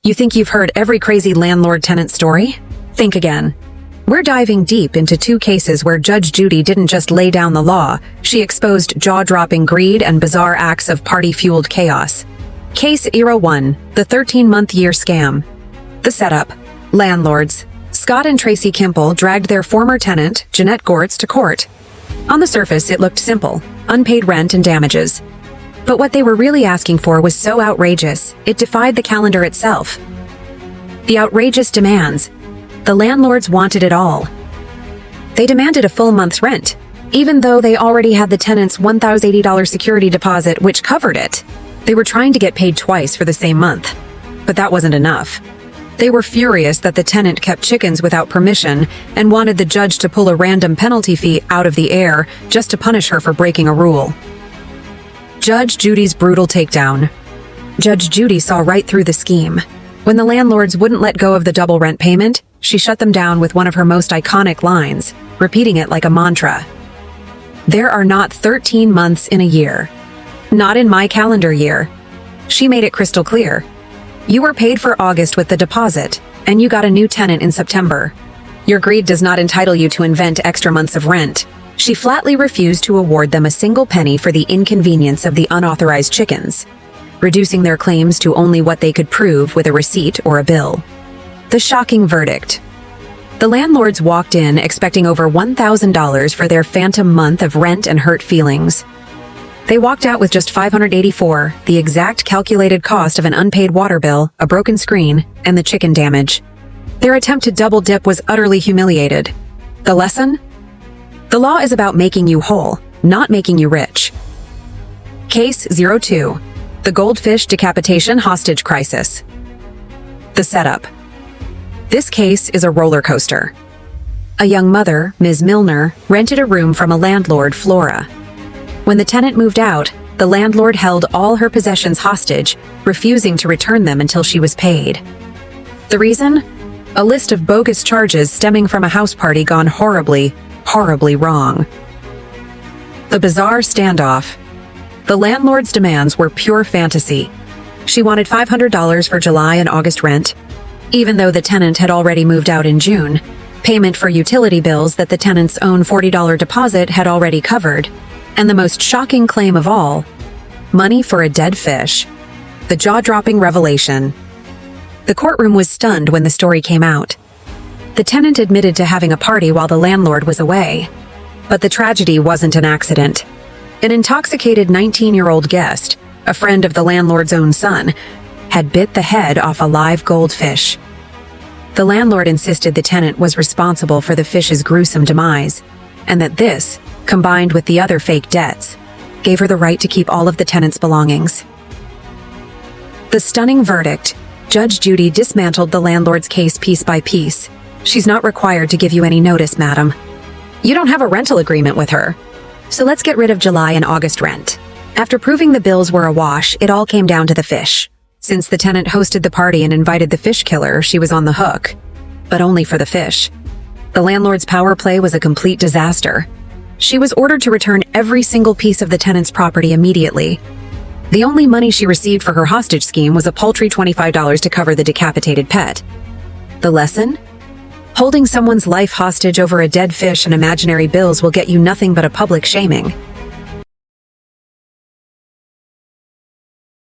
You think you've heard every crazy landlord-tenant story? Think again. We're diving deep into two cases where Judge Judy didn't just lay down the law, she exposed jaw-dropping greed and bizarre acts of party-fueled chaos. Case 01, the 13-month-year scam. The setup. Landlords. Scott and Tracy Kimple dragged their former tenant, Jeanette Gortz, to court. On the surface, it looked simple: unpaid rent and damages. But what they were really asking for was so outrageous, it defied the calendar itself. The outrageous demands. The landlords wanted it all. They demanded a full month's rent, even though they already had the tenant's $1,080 security deposit, which covered it. They were trying to get paid twice for the same month. But that wasn't enough. They were furious that the tenant kept chickens without permission and wanted the judge to pull a random penalty fee out of the air just to punish her for breaking a rule. Judge Judy's brutal takedown. Judge Judy saw right through the scheme. When the landlords wouldn't let go of the double rent payment, she shut them down with one of her most iconic lines, repeating it like a mantra. "There are not 13 months in a year. Not in my calendar year." She made it crystal clear. You were paid for August with the deposit, and you got a new tenant in September. Your greed does not entitle you to invent extra months of rent. She flatly refused to award them a single penny for the inconvenience of the unauthorized chickens, reducing their claims to only what they could prove with a receipt or a bill. The shocking verdict. The landlords walked in expecting over $1,000 for their phantom month of rent and hurt feelings. They walked out with just $584, the exact calculated cost of an unpaid water bill, a broken screen, and the chicken damage. Their attempt to double dip was utterly humiliated. The lesson? The law is about making you whole, not making you rich. Case 02. The Goldfish Decapitation Hostage Crisis. The setup. This case is a roller coaster. A young mother, Ms. Milner, rented a room from a landlord, Flora. When the tenant moved out, the landlord held all her possessions hostage, refusing to return them until she was paid. The reason? A list of bogus charges stemming from a house party gone horribly, horribly wrong. The bizarre standoff. The landlord's demands were pure fantasy. She wanted $500 for July and August rent, even though the tenant had already moved out in June, payment for utility bills that the tenant's own $40 deposit had already covered, and the most shocking claim of all, money for a dead fish. The jaw-dropping revelation. The courtroom was stunned when the story came out. The tenant admitted to having a party while the landlord was away. But the tragedy wasn't an accident. An intoxicated 19-year-old guest, a friend of the landlord's own son, had bit the head off a live goldfish. The landlord insisted the tenant was responsible for the fish's gruesome demise, and that this, combined with the other fake debts, gave her the right to keep all of the tenant's belongings. The stunning verdict. Judge Judy dismantled the landlord's case piece by piece. She's not required to give you any notice, madam. You don't have a rental agreement with her. So let's get rid of July and August rent. After proving the bills were awash, it all came down to the fish. Since the tenant hosted the party and invited the fish killer, she was on the hook. But only for the fish. The landlord's power play was a complete disaster. She was ordered to return every single piece of the tenant's property immediately. The only money she received for her hostage scheme was a paltry $25 to cover the decapitated pet. The lesson? Holding someone's life hostage over a dead fish and imaginary bills will get you nothing but a public shaming.